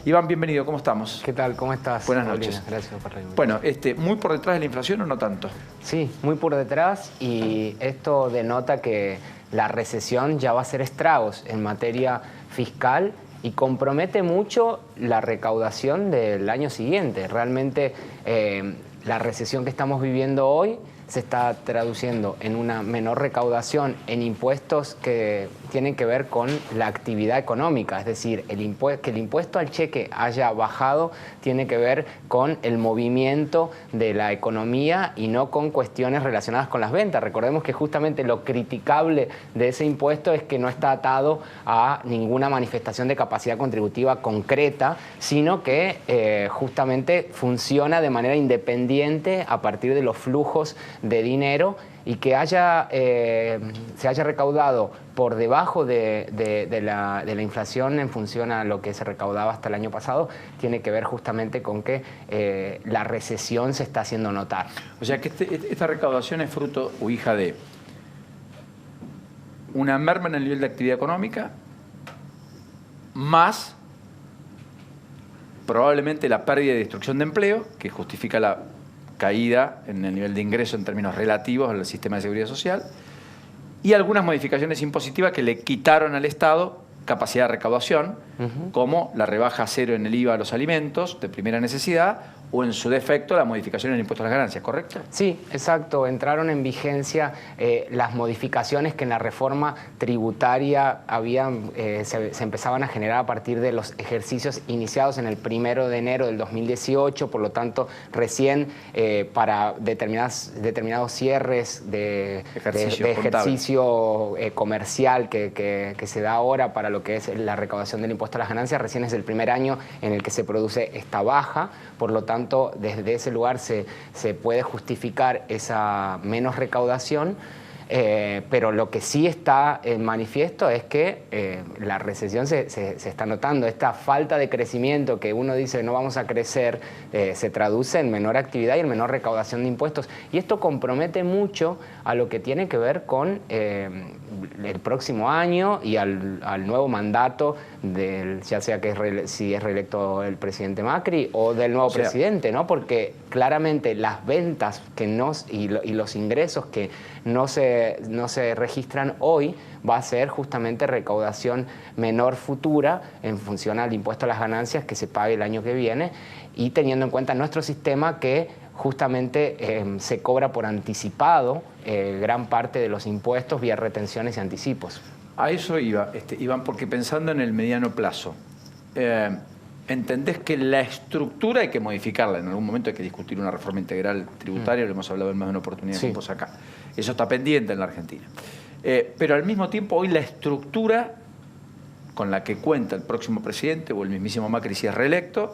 Iván, bienvenido, ¿cómo estamos? ¿Qué tal? ¿Cómo estás? Buenas noches. Gracias por la invitación. Bueno, ¿muy por detrás de la inflación o no tanto? Sí, muy por detrás, y esto denota que la recesión ya va a hacer estragos en materia fiscal y compromete mucho la recaudación del año siguiente. Realmente la recesión que estamos viviendo hoy se está traduciendo en una menor recaudación en impuestos que tienen que ver con la actividad económica. Es decir, que el impuesto al cheque haya bajado tiene que ver con el movimiento de la economía y no con cuestiones relacionadas con las ventas. Recordemos que justamente lo criticable de ese impuesto es que no está atado a ninguna manifestación de capacidad contributiva concreta, sino que justamente funciona de manera independiente a partir de los flujos de dinero, y que se haya recaudado por debajo de la inflación en función a lo que se recaudaba hasta el año pasado, tiene que ver justamente con que la recesión se está haciendo notar. O sea que esta recaudación es fruto o hija de una merma en el nivel de actividad económica, más probablemente la pérdida y destrucción de empleo, que justifica la caída en el nivel de ingreso en términos relativos al sistema de seguridad social, y algunas modificaciones impositivas que le quitaron al Estado capacidad de recaudación, como la rebaja cero en el IVA a los alimentos de primera necesidad, o en su defecto la modificación en el impuesto a las ganancias, ¿correcto? Sí, exacto. Entraron en vigencia las modificaciones que en la reforma tributaria se empezaban a generar a partir de los ejercicios iniciados en el 1 de enero del 2018, por lo tanto, recién para determinados cierres de ejercicio comercial que se da ahora para lo que es la recaudación del impuesto a las ganancias, recién es el primer año en el que se produce esta baja, por lo tanto, desde ese lugar se puede justificar esa menos recaudación, pero lo que sí está en manifiesto es que la recesión se está notando. Esta falta de crecimiento que uno dice no vamos a crecer, se traduce en menor actividad y en menor recaudación de impuestos. Y esto compromete mucho a lo que tiene que ver con el próximo año y al nuevo mandato ya sea si es reelecto el presidente Macri o del nuevo presidente, ¿no? Porque claramente las ventas y los ingresos que no se registran hoy va a ser justamente recaudación menor futura en función al impuesto a las ganancias que se pague el año que viene, y teniendo en cuenta nuestro sistema que justamente se cobra por anticipado gran parte de los impuestos vía retenciones y anticipos. A eso iba, Iván, porque pensando en el mediano plazo, ¿entendés que la estructura hay que modificarla? En algún momento hay que discutir una reforma integral tributaria, lo hemos hablado en más de una oportunidad de tiempos acá. Eso está pendiente en la Argentina. Pero al mismo tiempo hoy la estructura con la que cuenta el próximo presidente o el mismísimo Macri si es reelecto,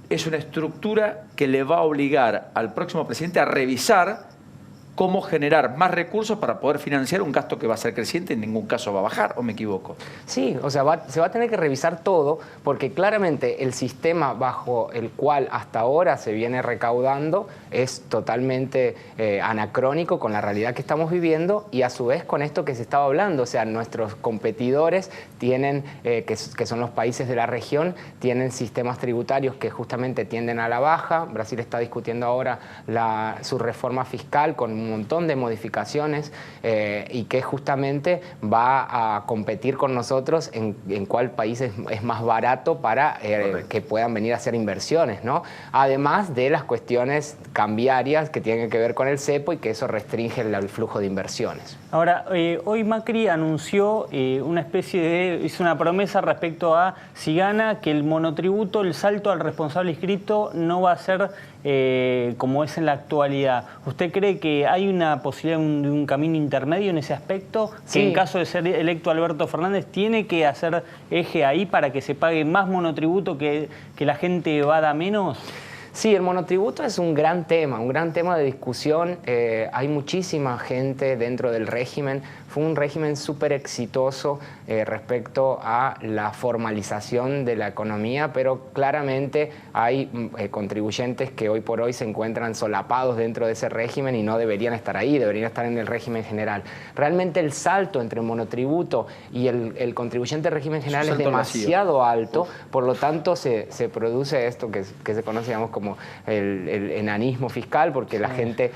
es una estructura que le va a obligar al próximo presidente a revisar cómo generar más recursos para poder financiar un gasto que va a ser creciente, en ningún caso va a bajar, ¿o me equivoco? Sí, o sea, se va a tener que revisar todo, porque claramente el sistema bajo el cual hasta ahora se viene recaudando es totalmente anacrónico con la realidad que estamos viviendo, y a su vez con esto que se estaba hablando. O sea, nuestros competidores tienen, que son los países de la región, tienen sistemas tributarios que justamente tienden a la baja. Brasil está discutiendo ahora su reforma fiscal con un montón de modificaciones y que justamente va a competir con nosotros en cuál país es más barato para que puedan venir a hacer inversiones, ¿no? Además de las cuestiones cambiarias que tienen que ver con el cepo y que eso restringe el flujo de inversiones. Ahora, hoy Macri anunció hizo una promesa respecto a, si gana, que el monotributo, el salto al responsable inscrito no va a ser como es en la actualidad. ¿Usted cree que hay una posibilidad de un camino intermedio en ese aspecto? Sí. Que en caso de ser electo Alberto Fernández tiene que hacer eje ahí para que se pague más monotributo, que la gente vada menos. Sí, el monotributo es un gran tema de discusión. Hay muchísima gente dentro del régimen fue un régimen súper exitoso respecto a la formalización de la economía, pero claramente hay contribuyentes que hoy por hoy se encuentran solapados dentro de ese régimen y no deberían estar ahí, deberían estar en el régimen general. Realmente el salto entre monotributo y el contribuyente del régimen general es demasiado alto, por lo tanto se produce esto que se conoce, digamos, como el enanismo fiscal, porque la gente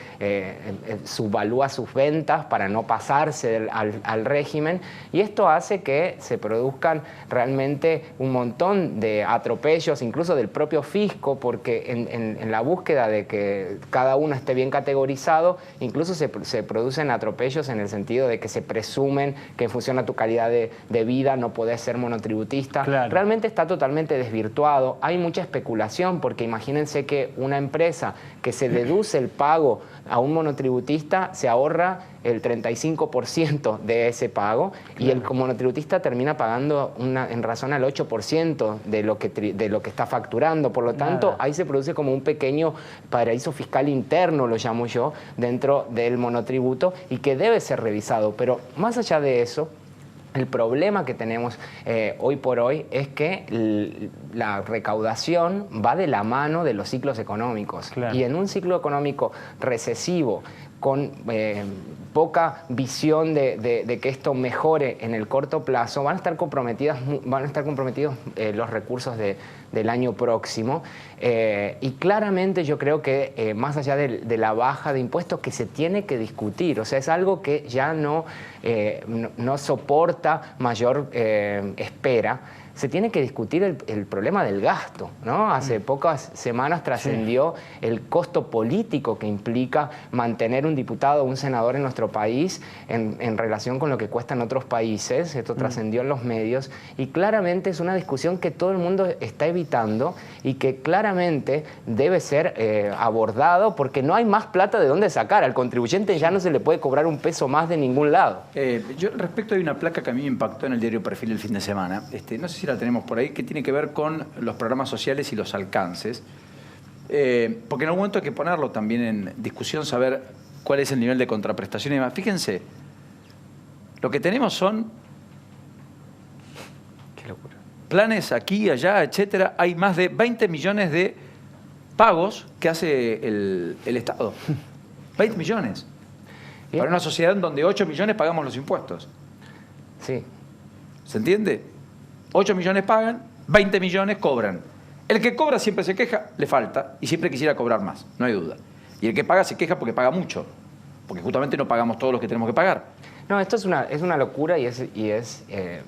subvalúa sus ventas para no pasarse al régimen, y esto hace que se produzcan realmente un montón de atropellos, incluso del propio fisco, porque en la búsqueda de que cada uno esté bien categorizado, incluso se producen atropellos en el sentido de que se presumen que en función a tu calidad de vida no podés ser monotributista. Claro. Realmente está totalmente desvirtuado. Hay mucha especulación, porque imagínense que una empresa que se deduce el pago a un monotributista se ahorra el 35% de ese pago, claro, y el monotributista termina pagando en razón al 8% de lo que está facturando. Por lo tanto, ahí se produce como un pequeño paraíso fiscal interno, lo llamo yo, dentro del monotributo, y que debe ser revisado. Pero más allá de eso, el problema que tenemos hoy por hoy es que la recaudación va de la mano de los ciclos económicos. Claro. Y en un ciclo económico recesivo, con poca visión de que esto mejore en el corto plazo, van a estar comprometidos los recursos del año próximo. Y claramente yo creo que más allá de la baja de impuestos, que se tiene que discutir, o sea, es algo que ya no soporta mayor espera. Se tiene que discutir el problema del gasto, ¿no? Hace pocas semanas trascendió el costo político que implica mantener un diputado o un senador en nuestro país en relación con lo que cuesta en otros países. Esto trascendió en los medios, y claramente es una discusión que todo el mundo está evitando y que claramente debe ser abordado, porque no hay más plata de dónde sacar. Al contribuyente ya no se le puede cobrar un peso más de ningún lado. Yo respecto, hay una placa que a mí me impactó en el diario Perfil el fin de semana. No sé si la tenemos por ahí, que tiene que ver con los programas sociales y los alcances. Porque en algún momento hay que ponerlo también en discusión, saber cuál es el nivel de contraprestación y demás. Fíjense, lo que tenemos son Qué locura. Planes aquí, allá, etcétera. Hay más de 20 millones de pagos que hace el Estado. 20 millones. Bien. Para una sociedad en donde 8 millones pagamos los impuestos. Sí. ¿Se entiende? 8 millones pagan, 20 millones cobran. El que cobra siempre se queja, le falta, y siempre quisiera cobrar más, no hay duda. Y el que paga se queja porque paga mucho, porque justamente no pagamos todos los que tenemos que pagar. No, esto es una locura y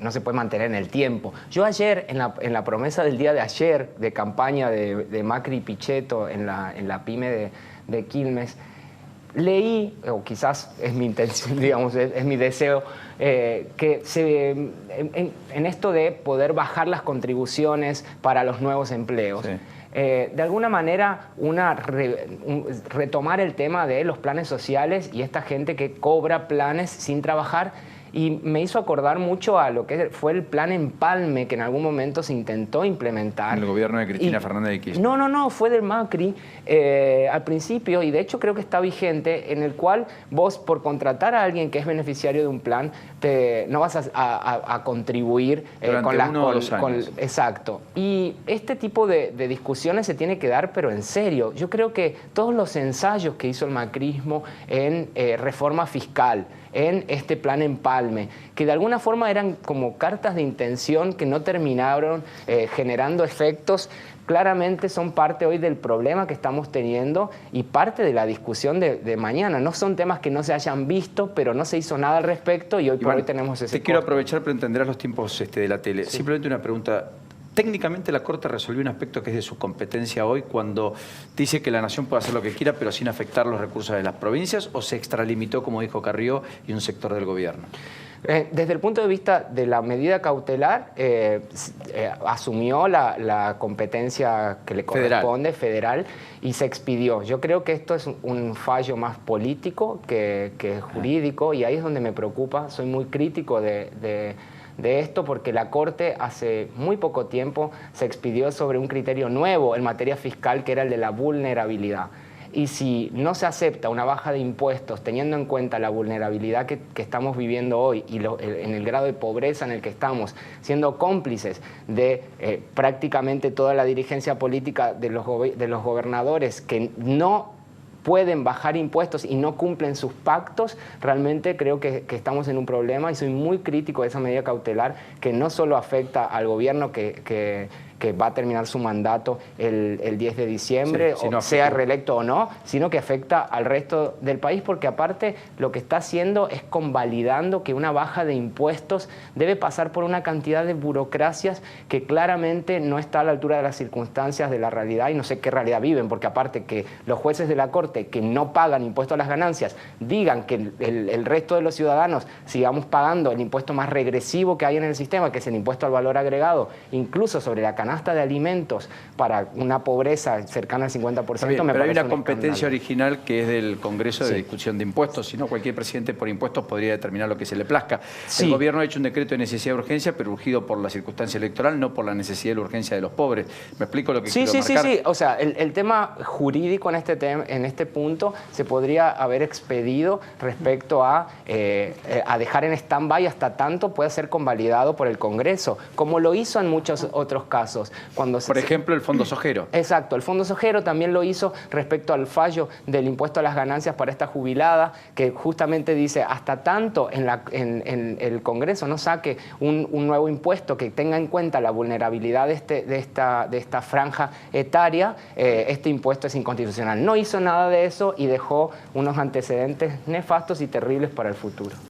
no se puede mantener en el tiempo. Yo ayer, en la promesa del día de ayer, de campaña de Macri y Pichetto en la pyme de Quilmes, leí, o quizás es mi intención, digamos, es mi deseo, que en esto de poder bajar las contribuciones para los nuevos empleos. Sí. De alguna manera, retomar el tema de los planes sociales y esta gente que cobra planes sin trabajar. Y me hizo acordar mucho a lo que fue el plan Empalme, que en algún momento se intentó implementar. En el gobierno de Cristina Fernández de Kirchner. No, fue del Macri al principio, y de hecho creo que está vigente, en el cual vos, por contratar a alguien que es beneficiario de un plan, no vas a contribuir con las... Uno o 2 años. Exacto. Y este tipo de discusiones se tiene que dar, pero en serio. Yo creo que todos los ensayos que hizo el macrismo en reforma fiscal, en este plan Empalme, que de alguna forma eran como cartas de intención que no terminaron generando efectos, claramente son parte hoy del problema que estamos teniendo y parte de la discusión de mañana. No son temas que no se hayan visto, pero no se hizo nada al respecto, y hoy por hoy tenemos ese Te quiero aprovechar, pero entenderás los tiempos de la tele. Sí. Simplemente una pregunta. Técnicamente la Corte resolvió un aspecto que es de su competencia hoy, cuando dice que la Nación puede hacer lo que quiera, pero sin afectar los recursos de las provincias, ¿o se extralimitó, como dijo Carrió, y un sector del gobierno? Desde el punto de vista de la medida cautelar, asumió la competencia que le corresponde, federal, y se expidió. Yo creo que esto es un fallo más político que jurídico, y ahí es donde me preocupa. Soy muy crítico de esto, porque la Corte hace muy poco tiempo se expidió sobre un criterio nuevo en materia fiscal, que era el de la vulnerabilidad. y si no se acepta una baja de impuestos teniendo en cuenta la vulnerabilidad que estamos viviendo hoy y en el grado de pobreza en el que estamos, siendo cómplices de prácticamente toda la dirigencia política de los gobernadores que no pueden bajar impuestos y no cumplen sus pactos, realmente creo que estamos en un problema y soy muy crítico de esa medida cautelar que no solo afecta al gobierno que va a terminar su mandato el 10 de diciembre, sí, o sea reelecto o no, sino que afecta al resto del país, porque aparte lo que está haciendo es convalidando que una baja de impuestos debe pasar por una cantidad de burocracias que claramente no está a la altura de las circunstancias de la realidad, y no sé qué realidad viven, porque aparte que los jueces de la Corte que no pagan impuesto a las ganancias digan que el resto de los ciudadanos sigamos pagando el impuesto más regresivo que hay en el sistema, que es el impuesto al valor agregado, incluso sobre la canasta de alimentos para una pobreza cercana al 50%. Bien, pero hay una competencia original que es del Congreso de discusión de impuestos, si no cualquier presidente por impuestos podría determinar lo que se le plazca. El gobierno ha hecho un decreto de necesidad de urgencia, pero urgido por la circunstancia electoral, no por la necesidad de la urgencia de los pobres. ¿Me explico lo que quiero marcar? Sí. O sea, el tema jurídico en este punto se podría haber expedido respecto a dejar en stand-by hasta tanto pueda ser convalidado por el Congreso, como lo hizo en muchos otros casos. Por ejemplo, el Fondo Sojero. Exacto, el Fondo Sojero también lo hizo respecto al fallo del impuesto a las ganancias para esta jubilada, que justamente dice hasta tanto en el Congreso no saque un nuevo impuesto que tenga en cuenta la vulnerabilidad de esta franja etaria, este impuesto es inconstitucional. No hizo nada de eso y dejó unos antecedentes nefastos y terribles para el futuro.